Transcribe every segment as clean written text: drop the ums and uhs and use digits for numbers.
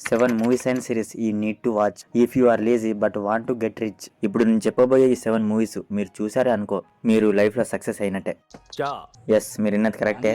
7 movies and series ఈ need to watch if you are lazy but want to get rich. ఇప్పుడు నేను చెప్పబోయే ఈ 7 మూవీస్ మీరు చూసారే అనుకో, మీరు లైఫ్ లో సక్సెస్ అయినట్టే. ఎస్, మీరు విన్నది కరెక్టే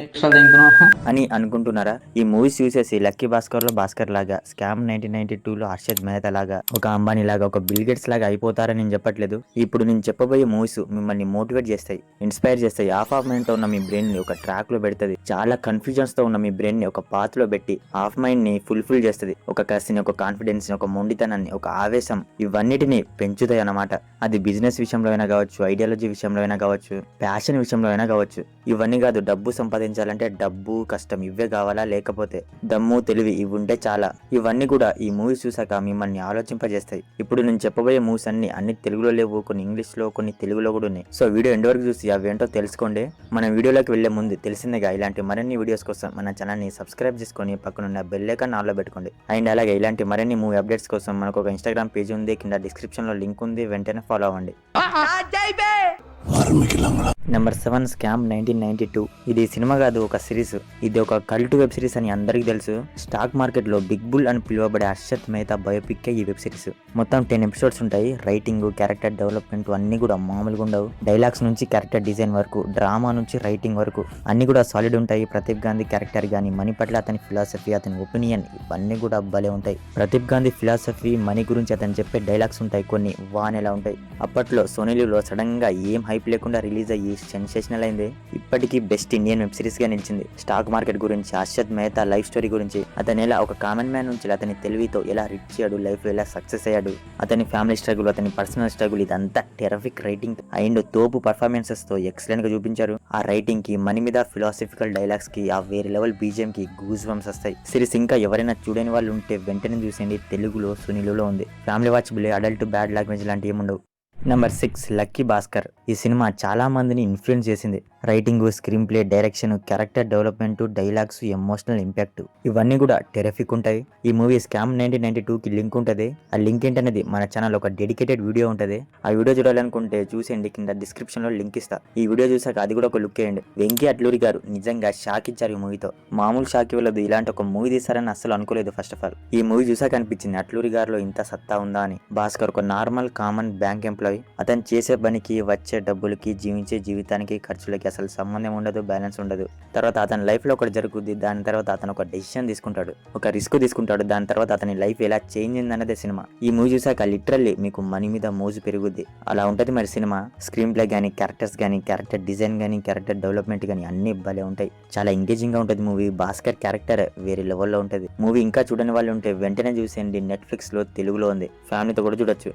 అని అనుకుంటున్నారా? ఈ మూవీస్ చూసేసి లక్కీ భాస్కర్ లో భాస్కర్ లాగా, స్కామ్ 1992 లో హర్షద్ మెహతా లాగా, ఒక అంబానీ లాగా, ఒక బిల్ గేట్స్ లాగా అయిపోతారని నేను చెప్పట్లేదు. ఇప్పుడు నేను చెప్పబోయే మూవీస్ మిమ్మల్ని మోటివేట్ చేస్తాయి, ఇన్స్పైర్ చేస్తాయి. హాఫ్ మైండ్ తో ఉన్న మీ బ్రెయిన్ ని ఒక ట్రాక్ లో పెడుతుంది. చాలా కన్ఫ్యూజన్స్ తో ఉన్న మీ బ్రెయిన్ ని ఒక పాత్ లో పెట్టి హాఫ్ మైండ్ ని ఫుల్ఫిల్ చేస్తుంది. ఒక కసిని, ఒక కాన్ఫిడెన్స్ ని, ఒక మొండితనాన్ని, ఒక ఆవేశం, ఇవన్నిటిని పెంచుతాయి అన్నమాట. అది బిజినెస్ విషయంలో అయినా కావచ్చు, ఐడియాలజీ విషయంలో అయినా కావచ్చు, ప్యాషన్ విషయంలో అయినా కావచ్చు. ఇవన్నీ కాదు, డబ్బు సంపాదించాలంటే డబ్బు కష్టం ఇవే కావాలా, లేకపోతే దమ్ము తెలివి ఇవి ఉంటే చాలా. ఇవన్నీ కూడా ఈ మూవీస్ చూసాక మిమ్మల్ని ఆలోచింపజేస్తాయి. ఇప్పుడు నేను చెప్పబోయే మూవీస్ అన్ని తెలుగులో లేవు, కొన్ని ఇంగ్లీష్ లో, కొన్ని తెలుగులో కూడా ఉన్నాయి. సో వీడియో ఎండ్ వరకు చూసి అవేంటో తెలుసుకోండి. మన వీడియోలోకి వెళ్లే ముందు తెలిసిందేగా, ఇలాంటి మరిన్ని వీడియోస్ కోసం మన ఛానల్ ని సబ్స్క్రైబ్ చేసుకొని పక్కనున్న బెల్ ఐకాన్ ఆన్లో పెట్టుకోండి. అండ్ అలాగే ఇలాంటి మరిన్ని మూవీ అప్డేట్స్ కోసం మనకు ఒక ఇన్స్టాగ్రామ్ పేజ్ ఉంది, కింద డిస్క్రిప్షన్ లో లింక్ ఉంది, వెంటనే ఫాలో అవ్వండి. Number 7 scam 1992. ఇది సినిమా కాదు, ఒక సిరీస్. ఇది ఒక కల్ట్ వెబ్ సిరీస్ అని అందరికీ తెలుసు. స్టాక్ మార్కెట్ లో బిగ్ బుల్ అని పిలువబడే హర్షద్ మెహతా బయోపిక్ ఈ వెబ్ సిరీస్. మొత్తం 10 ఎపిసోడ్స్ ఉంటాయి. రైటింగ్, క్యారెక్టర్ డెవలప్మెంట్ అన్ని కూడా మామూలుగా ఉండవు. డైలాగ్స్ నుంచి క్యారెక్టర్ డిజైన్ వరకు, డ్రామా నుంచి రైటింగ్ వరకు అన్ని కూడా సాలిడ్ ఉంటాయి. ప్రదీప్ గాంధీ క్యారెక్టర్ గానీ, మనీ పట్ల అతని ఫిలాసఫీ, అతని ఒపీనియన్ ఇవన్నీ కూడా భలే ఉంటాయి. ప్రదీప్ గాంధీ ఫిలాసఫీ, మనీ గురించి అతను చెప్పే డైలాగ్స్ ఉంటాయి, కొన్ని వానేలా ఉంటాయి. అప్పట్లో సోనీలో సడన్ గా ఏం హైప్ లేకుండా రిలీజ్ అయ్యి సెన్సేషనల్ అయింది. ఇప్పటికీ బెస్ట్ ఇండియన్ వెబ్ సిరీస్ గా నిలిచింది. స్టాక్ మార్కెట్ గురించి, హర్షద్ మెహతా లైఫ్ స్టోరీ గురించి, అతను ఎలా ఒక కామన్ మ్యాన్ నుంచి అతని తెలివితో ఎలా రిచ్ అయ్యాడు, లైఫ్ లో ఎలా సక్సెస్ అయ్యాడు, అతని ఫ్యామిలీ స్ట్రగుల్, అతని పర్సనల్ స్ట్రగుల్, ఇదంతా టెరఫిక్ రైటింగ్ అండ్ తోపు పర్ఫార్మెన్సెస్ తో ఎక్సలెంట్ గా చూపించారు. ఆ రైటింగ్ కి, మనీ మీద ఫిలాసఫికల్ డైలాగ్స్ కి, ఆ వేరే లెవెల్ బీజిఎం కి గూస్ బంప్స్ వస్తాయి. సిరీస్ ఇంకా ఎవరైనా చూడని వాళ్ళు ఉంటే వెంటనే చూసేయండి. తెలుగులో సునీలులో ఉంది. Family watchable, adult, bad language లాంటివి ఏముండవు. Number 6 lucky Bhaskar. ఈ సినిమా చాలా మందిని ఇన్ఫ్లుయెన్స్ చేసింది. Writing, screen play, direction, character development, dialogues, emotional impact ఇవన్నీ కూడా టెరఫిక్ ఉంటాయి. ఈ మూవీ స్కామ్ 1992 కి లింక్ ఉంటుంది. ఆ లింక్ ఏంటనేది మన ఛానల్ ఒక డెడికేటెడ్ వీడియో ఉంటుంది. ఆ వీడియో చూడాలనుకుంటే చూసేయండి, కింద డిస్క్రిప్షన్ లో లింక్ ఇస్తా. ఈ వీడియో చూసాక అది కూడా ఒక లుక్ వేయండి. వెంకీ అట్లూరి గారు నిజంగా షాక్ ఇచ్చారు ఈ మూవీతో. మామూలు షాక్ ఇవ్వలేదు, ఇలాంటి ఒక మూవీ తీస్తారని అస్సలు అనుకోలేదు. ఫస్ట్ ఆఫ్ ఆల్ ఈ మూవీ చూసాక అనిపించింది అట్లూరి గారిలో ఇంత సత్తా ఉందా అని. భాస్కర్ ఒక నార్మల్ కామన్ బ్యాంక్ ఎంప్లాయీ. అతను చేసే పనికి, వచ్చే డబ్బులకి, జీవించే జీవితానికి, ఖర్చులకి అసలు సంబంధం ఉండదు, బ్యాలెన్స్ ఉండదు. తర్వాత అతని లైఫ్ లో ఒకటి జరుగుద్ది. దాని తర్వాత అతను ఒక డెసిషన్ తీసుకుంటాడు, ఒక రిస్క్ తీసుకుంటాడు. దాని తర్వాత అతని లైఫ్ ఎలా చేంజ్ అయింది అన్నదే సినిమా. ఈ మూవీ చూసాక లిటరల్లీ మీకు మనీ మీద మోజు పెరుగుద్ది. అలా ఉంటది మరి సినిమా. స్క్రీన్ ప్లే గానీ, క్యారెక్టర్స్ గానీ, క్యారెక్టర్ డిజైన్ గానీ, క్యారెక్టర్ డెవలప్మెంట్ గానీ అన్ని భలే ఉంటాయి. చాలా ఎంగేజింగ్ గా ఉంటది మూవీ. భాస్కర్ క్యారెక్టర్ వేరే లెవెల్లో ఉంటది. మూవీ ఇంకా చూడని వాళ్ళు ఉంటే వెంటనే చూసేయండి. నెట్ఫ్లిక్స్ లో తెలుగులో ఉంది, ఫ్యామిలీతో కూడా చూడొచ్చు.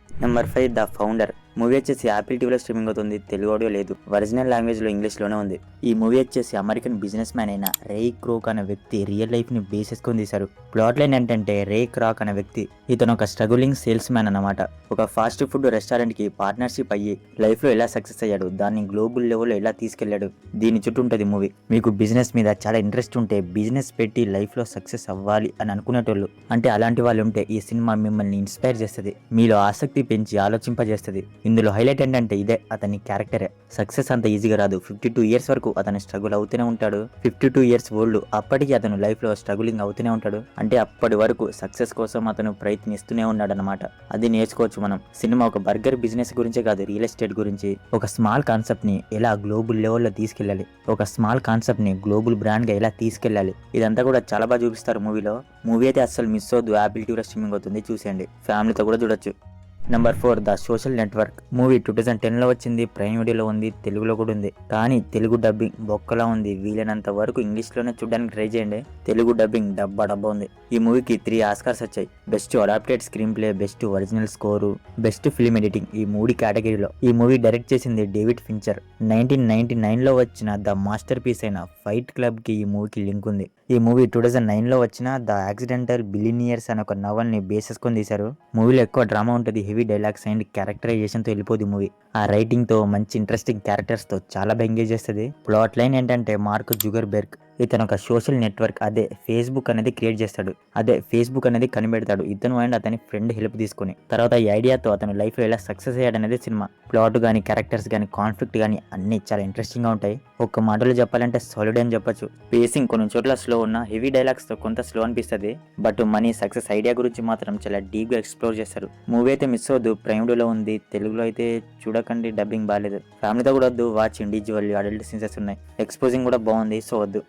Number 5 the founder. మూవీ వచ్చేసి యాపిల్ టీవీలో స్ట్రీమింగ్ అవుతుంది. తెలుగు ఆడియో లేదు, ఒరిజినల్ లాంగ్వేజ్ లో ఇంగ్లీష్ లోనే ఉంది. ఈ మూవీ వచ్చేసి అమెరికన్ బిజినెస్ మ్యాన్ అయిన రే క్రోక్ అనే వ్యక్తి రియల్ లైఫ్ ని బేస్ చేసుకొని తీశారు. ప్లాట్ లైన్ ఏంటంటే, రే క్రాక్ అనే వ్యక్తి, ఇతను ఒక స్ట్రగులింగ్ సేల్స్ మ్యాన్ అన్నమాట. ఒక ఫాస్ట్ ఫుడ్ రెస్టారెంట్ కి పార్ట్నర్షిప్ అయ్యి లైఫ్ లో ఎలా సక్సెస్ అయ్యాడు, దాన్ని గ్లోబల్ లెవెల్ లో ఎలా తీసుకెళ్లాడు, దీని చుట్టూ ఉంటది మూవీ. మీకు బిజినెస్ మీద చాలా ఇంట్రెస్ట్ ఉంటే, బిజినెస్ పెట్టి లైఫ్ లో సక్సెస్ అవ్వాలి అని అనుకునేటోళ్ళు, అంటే అలాంటి వాళ్ళు ఉంటే ఈ సినిమా మిమ్మల్ని ఇన్స్పైర్ చేస్తుంది, మీలో ఆసక్తి పెంచి ఆలోచింపజేస్తుంది. ఇందులో హైలైట్ ఏంటంటే ఇదే, అతని క్యారెక్టరే. సక్సెస్ అంత ఈజీగా రాదు. 52 ఇయర్స్ వరకు అతను స్ట్రగుల్ అవుతూనే ఉంటాడు. 52 ఇయర్స్ ఓల్డ్, అప్పటికి అతను లైఫ్ లో స్ట్రగులింగ్ అవుతూనే ఉంటాడు. అంటే అప్పటి వరకు సక్సెస్ కోసం అతను ప్రయత్నిస్తూనే ఉన్నాడు అనమాట. అది నేర్చుకోవచ్చు మనం. సినిమా ఒక బర్గర్ బిజినెస్ గురించే కాదు, రియల్ ఎస్టేట్ గురించి. ఒక స్మాల్ కాన్సెప్ట్ ని ఎలా గ్లోబల్ లెవెల్లో తీసుకెళ్ళాలి, ఒక స్మాల్ కాన్సెప్ట్ ని గ్లోబల్ బ్రాండ్ గా ఎలా తీసుకెళ్ళాలి, ఇదంతా కూడా చాలా బాగా చూపిస్తారు మూవీలో. మూవీ అయితే అస్సలు మిస్ అవద్దు. యాపిల్ టీవీలో స్ట్రీమింగ్ అవుతుంది, చూసేయండి. ఫ్యామిలీతో కూడా చూడొచ్చు. Number 4 the social network. Movie 2010 లో వచ్చింది. ప్రైమ్ వీడియోలో ఉంది, తెలుగులో కూడా ఉంది. కానీ తెలుగు డబ్బింగ్ బొక్కలా ఉంది. వీలైనంత వరకు ఇంగ్లీష్ లోనే చూడడానికి ట్రై చేయండి. తెలుగు డబ్బింగ్ డబ్బా ఉంది. ఈ మూవీకి 3 ఆస్కార్స్ వచ్చాయి. Best adapted screenplay, best original score, best film editing, ఈ 3 కేటగిరీలో. ఈ మూవీ డైరెక్ట్ చేసింది డేవిడ్ ఫించర్. 1999 లో వచ్చిన ద మాస్టర్ పీస్ అయిన ఫైట్ క్లబ్ కి ఈ మూవీకి లింక్ ఉంది. ఈ మూవీ 2009 లో వచ్చిన ద యాక్సిడెంటల్ బిలినియర్స్ అనే ఒక నవల్ ని బేస్ చేసుకొని తీశారు. మూవీలో ఎక్కువ డ్రామా ఉంటుంది, హెవీ డైలాగ్స్ అండ్ క్యారెక్టరైజేషన్ తో వెళ్ళిపోతుంది మూవీ. ఆ రైటింగ్ తో, మంచి ఇంట్రెస్టింగ్ క్యారెక్టర్స్ తో చాలా బాగా ఎంగేజ్ చేస్తుంది. ప్లాట్ లైన్ ఏంటంటే, మార్క్ జుగర్బెర్గ్ ఇతను ఒక సోషల్ నెట్వర్క్ అదే ఫేస్బుక్ అనేది క్రియేట్ చేస్తాడు. అదే ఫేస్బుక్ అనేది కనిపెడతాడు ఇతను అండ్ అతని ఫ్రెండ్ హెల్ప్ తీసుకుని. తర్వాత ఈ ఐడియాతో అతను లైఫ్లో ఎలా సక్సెస్ అయ్యాడనేది సినిమా. ప్లాట్ కానీ క్యారెక్టర్స్ కానీ కాన్ఫ్లిక్ట్ కానీ అన్ని చాలా ఇంట్రెస్టింగ్గా ఉంటాయి. ఒక్క మాటలో చెప్పాలంటే సాలిడ్ అని చెప్పొచ్చు. పేసింగ్ కొన్ని చోట్ల స్లో ఉన్న హెవీ డైలాగ్స్తో కొంత స్లో అనిపిస్తుంది. బట్ మనీ సక్సెస్ ఐడియా గురించి మాత్రం చాలా డీప్గా ఎక్స్ప్లోర్ చేస్తారు. మూవీ అయితే మిస్ అవ్వద్దు. ప్రైమ్ వీడియోలో ఉంది. తెలుగులో అయితే చూడకండి, డబ్బింగ్ బాగాలేదు. ఫ్యామిలీతో కూడా వద్దు. వాచ్ ఇండివిజువల్ అడల్ట్ సీన్సెస్ ఉన్నాయి. ఎక్స్పోజింగ్ కూడా బాగుంది, సో వద్దు.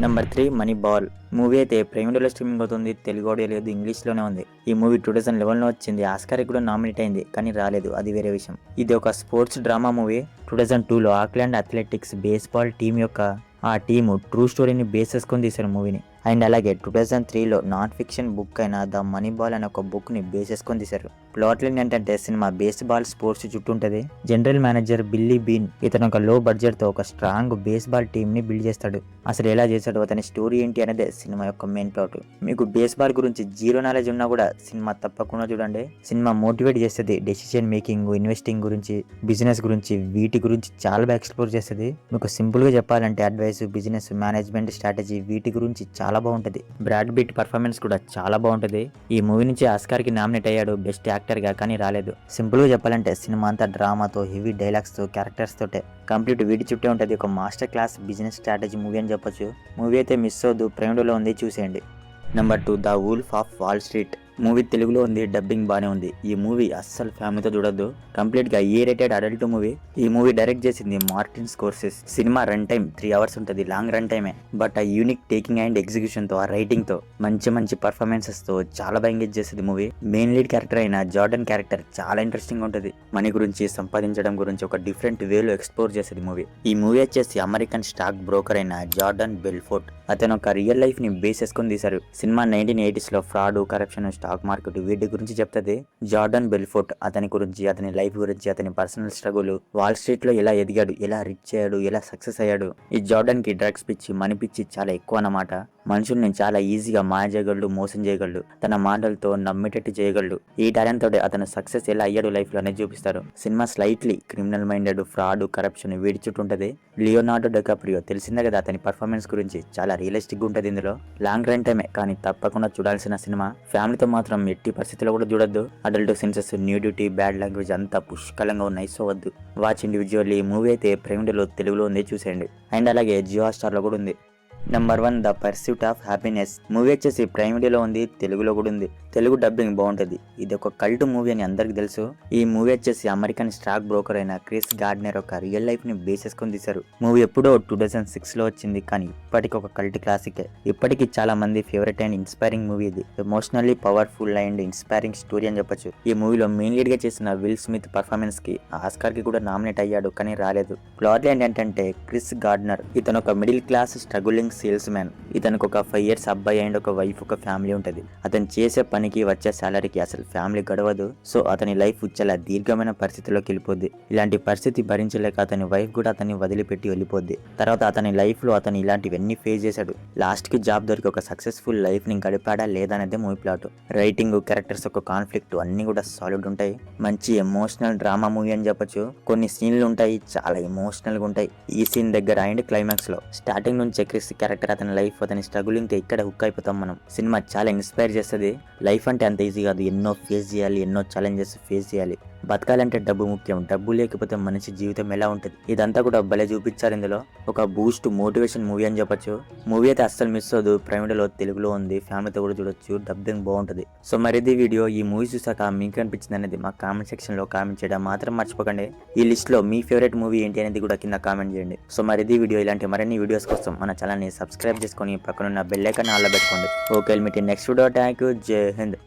Number 3 money ball. మూవీ అయితే ప్రైమ్ వీడియోలో స్ట్రీమింగ్ అవుతుంది. తెలుగు ఆడియో లేదు, ఇంగ్లీష్లోనే ఉంది. ఈ మూవీ 2011లో వచ్చింది. ఆస్కార్కి కూడా నామినేట్ అయింది, కానీ రాలేదు, అది వేరే విషయం. ఇది ఒక స్పోర్ట్స్ డ్రామా మూవీ. 2002లో ఆక్లాండ్ అథ్లెటిక్స్ బేస్బాల్ టీం యొక్క ఆ టీము ట్రూ స్టోరీని బేస్ చేసుకొని తీశారు మూవీని. అండ్ అలాగే 2003లో నాన్ ఫిక్షన్ బుక్ అయిన ద మనీ బాల్ అనే ఒక బుక్ని బేస్ చేసుకొని తీశారు. ప్లాట్ లైన్ ఏంటంటే సినిమా బేస్బాల్ స్పోర్ట్స్ చుట్టూ ఉంటుంది. జనరల్ మేనేజర్ బిల్లీ బీన్ ఇతను ఒక లో బడ్జెట్తో ఒక స్ట్రాంగ్ బేస్బాల్ టీంని బిల్డ్ చేస్తాడు. అసలు ఎలా చేశాడు, అతని స్టోరీ ఏంటి అనేది సినిమా యొక్క మెయిన్ ప్లాట్. మీకు బేస్బాల్ గురించి జీరో నాలెడ్జ్ ఉన్నా కూడా సినిమా తప్పకుండా చూడండి. సినిమా మోటివేట్ చేస్తుంది. డెసిషన్ మేకింగ్, ఇన్వెస్టింగ్ గురించి, బిజినెస్ గురించి, వీటి గురించి చాలా బాగా ఎక్స్ప్లోర్ చేస్తుంది. మీకు సింపుల్గా చెప్పాలంటే అడ్వైస్, బిజినెస్, మేనేజ్మెంట్ స్ట్రాటజీ వీటి గురించి చాలా బాగుంటుంది. బ్రాడ్ పిట్ పర్ఫార్మెన్స్ కూడా చాలా బాగుంటుంది. ఈ మూవీ నుంచి ఆస్కార్కి నామినేట్ అయ్యాడు బెస్ట్ యాక్టర్గా, కానీ రాలేదు. సింపుల్గా చెప్పాలంటే సినిమా అంతా డ్రామాతో, హెవీ డైలాగ్స్తో, క్యారెక్టర్స్ తోటే కంప్లీట్ వీటి చుట్టే ఉంటుంది. ఒక master class business strategy movie అని చెప్పొచ్చు. మూవీ అయితే మిస్ అవ్వద్దు. ప్రైమ్ వీడియోలో ఉంది, చూసేయండి. Number 2 the wolf of wall street. Movie తెలుగులో ఉంది, డబ్బింగ్ బాగానే ఉంది. ఈ మూవీ అస్సలు ఫ్యామిలీతో చూడొద్దు. కంప్లీట్గా ఏ రేటెడ్ అడల్ట్ మూవీ. ఈ మూవీ డైరెక్ట్ చేసింది Martin Scorsese. Cinema run time 3 hours ఉంటుంది, లాంగ్ రన్ టైమే. బట్ ఆ యూనిక్ టేకింగ్ అండ్ ఎగ్జిక్యూషన్తో, ఆ రైటింగ్తో, మంచి పర్ఫార్మెన్సెస్తో చాలా బాగా ఎంగేజ్ చేస్తుంది మూవీ. మెయిన్ లీడ్ క్యారెక్టర్ అయిన జార్డన్ క్యారెక్టర్ చాలా ఇంట్రెస్టింగ్ ఉంటుంది. మనీ గురించి, సంపాదించడం గురించి ఒక డిఫరెంట్ వేలో ఎక్స్ప్లోర్ చేసేది మూవీ. ఈ మూవీ వచ్చేసి అమెరికన్ స్టాక్ బ్రోకర్ అయిన జార్డన్ బెల్ఫోర్ట్ అతను ఒక రియల్ లైఫ్ ని బేస్ చేసుకొని తీశారు. సినిమా 1980sలో ఫ్రాడ్, కరప్షన్, స్టాక్ మార్కెట్ వీటి గురించి చెప్తుంది. జార్డన్ బెల్ఫోర్ట్ అతని గురించి, అతని లైఫ్ గురించి, అతని పర్సనల్ స్ట్రగుల్, వాల్ స్ట్రీట్ లో ఎలా ఎదిగాడు, ఎలా రిచ్ అయ్యాడు, ఎలా సక్సెస్ అయ్యాడు. ఈ జార్డన్ కి డ్రగ్స్ పిచ్చి, మనీ పిచ్చి చాలా ఎక్కువ అన్నమాట. మనుషుల్ని చాలా ఈజీగా మాయ చేయగలడు, మోసం చేయగలడు, తన మాటలతో నమ్మేటట్టు చేయగలడు. ఈ టాలెంట్ తోటి అతను సక్సెస్ ఎలా అయ్యాడు లైఫ్ లో అనేది చూపిస్తారు. Cinema slightly criminal minded, fraud, corruption వీడి చుట్టూ ఉంటుంది. లియోనార్డో డికాప్రియో తెలిసిందే కదా, అతని పర్ఫార్మెన్స్ గురించి చాలా రియలిస్టిక్ గా ఉంటుంది. ఇందులో లాంగ్ రన్ టైమే, కానీ తప్పకుండా చూడాల్సిన సినిమా. ఫ్యామిలీతో మాత్రం ఎట్టి పరిస్థితిలో కూడా చూడొద్దు. Adult scenes, nudity, bad language అంతా పుష్కలంగా ఉన్నాయి, సో వద్దు. Watch individually. మూవీ అయితే ప్రైమ్ వీడియోలో తెలుగులో ఉంది, చూసేయండి. అండ్ అలాగే జియో హాట్‌స్టార్లో కూడా ఉంది. Number 1 the pursuit of happiness. Movie వచ్చేసి ప్రైమ్ వీడియోలో ఉంది, తెలుగులో కూడా ఉంది. తెలుగు డబ్బింగ్ బాగుంటుంది. ఇది ఒక కల్ట్ మూవీ అని అందరికి తెలుసు. ఈ మూవీ వచ్చేసి అమెరికన్ స్టాక్ బ్రోకర్ అయిన క్రిస్ గార్డ్నర్ ఒక రియల్ లైఫ్ ని బేస్ చేసుకొని తీశారు. మూవీ ఎప్పుడో 2006లో వచ్చింది, కానీ ఇప్పటికి ఒక కల్ట్ క్లాసికే. ఇప్పటికి చాలా మంది ఫేవరెట్ అండ్ ఇన్స్పైరింగ్ మూవీ ఇది. Emotionally powerful and inspiring story అని చెప్పొచ్చు. ఈ మూవీలో మెయిన్ లీడ్ గా చేసిన విల్ స్మిత్ పర్ఫార్మెన్స్ కి ఆస్కార్ కి కూడా నామినేట్ అయ్యాడు, కానీ రాలేదు. ప్లాట్ ఏంటంటే క్రిస్ గార్డ్నర్ ఇతను ఒక middle class struggling sales man. ఇతనికి ఒక 5 years అబ్బాయి అండ్ ఒక వైఫ్, ఒక ఫ్యామిలీ ఉంటుంది. అతను చేసే పనికి, వచ్చే సాలరీకి అసలు ఫ్యామిలీ గడవదు. సో అతని లైఫ్ చాలా దీర్ఘమైన పరిస్థితిలోకి వెళ్ళిపోద్ది. ఇలాంటి పరిస్థితి భరించలేక అతని వైఫ్ కూడా అతన్ని వదిలిపెట్టి వెళ్ళిపోద్ది. తర్వాత అతని లైఫ్ లో అతను ఇలాంటివన్నీ ఫేస్ చేశాడు. లాస్ట్ కి జాబ్ దొరికి ఒక సక్సెస్ఫుల్ లైఫ్ ని గడిపాడా లేదా అనేది మూవీ ప్లాట్. రైటింగ్, క్యారెక్టర్స్ ఒక కాన్ఫ్లిక్ట్ అన్ని కూడా సాలిడ్ ఉంటాయి. మంచి ఎమోషనల్ డ్రామా మూవీ అని చెప్పొచ్చు. కొన్ని సీన్లు ఉంటాయి చాలా ఎమోషనల్ గా ఉంటాయి. ఈ సీన్ దగ్గర అండ్ క్లైమాక్స్ లో స్టార్టింగ్ నుంచి క్రిస్ క్యారెక్టర్, అతని లైఫ్, అతని స్ట్రగులింగ్ కి ఇక్కడ హుక్ అయిపోతాం మనం. సినిమా చాలా ఇన్స్పైర్ చేస్తుంది. లైఫ్ అంటే అంత ఈజీ కాదు, ఎన్నో ఫేస్ చేయాలి, ఎన్నో ఛాలెంజెస్ ఫేస్ చేయాలి. బతకాలంటే డబ్బు ముఖ్యం. డబ్బు లేకపోతే మనిషి జీవితం ఎలా ఉంటుంది, ఇదంతా కూడా భలే చూపించారు ఇందులో. ఒక బూస్ట్ మోటివేషన్ మూవీ అని చెప్పొచ్చు. మూవీ అయితే అస్సలు మిస్ అవ్వదు. ప్రైమ్ వీడియోలో తెలుగులో ఉంది, ఫ్యామిలీతో కూడా చూడొచ్చు. డబ్బింగ్ బాగుంటుంది. సో మరిది వీడియో ఈ మూవీ చూసాక మీకు అనిపించింది అనేది మా కామెంట్ సెక్షన్ లో కామెంట్ చేయడం మాత్రం మర్చిపోకండి. ఈ లిస్ట్ లో మీ ఫేవరెట్ మూవీ ఏంటి అనేది కూడా కింద కామెంట్ చేయండి. సో మరిది వీడియో ఇలాంటి మరిన్ని వీడియోస్ కోసం మన ఛానల్ ని సబ్స్క్రైబ్ చేసుకొని పక్కనున్న బెల్ ఐకాన్ ఆన్లో పెట్టుకోండి. Okay, meet next video. Thank you. జై హింద్.